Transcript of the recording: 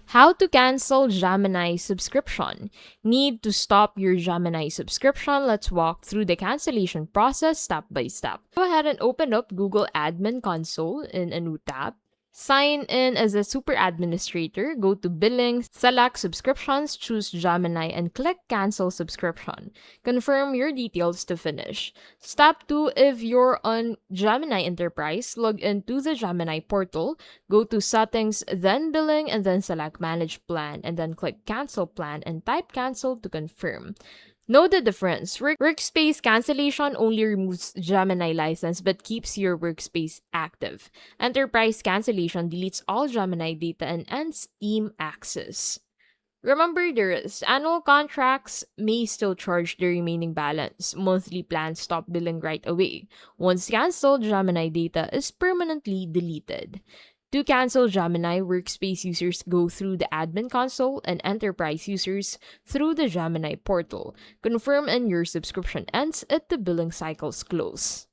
How to cancel Gemini subscription. Need to stop your Gemini subscription? Let's walk through the cancellation process step by step. Go ahead and open up Google Admin Console in a new tab. Sign in as a super administrator, go to Billing, select Subscriptions, choose Gemini, and click Cancel Subscription. Confirm your details to finish. Step 2, if you're on Gemini Enterprise, log into the Gemini portal, go to Settings, then Billing, and then select Manage Plan, and then click Cancel Plan and type Cancel to confirm. Know the difference. Workspace cancellation only removes Gemini license but keeps your workspace active. Enterprise cancellation deletes all Gemini data and ends Steam access. Remember the risk. Annual contracts may still charge the remaining balance. Monthly plans stop billing right away. Once cancelled, Gemini data is permanently deleted. To cancel Gemini, workspace users go through the admin console and enterprise users through the Gemini portal. Confirm and your subscription ends at the billing cycle's close.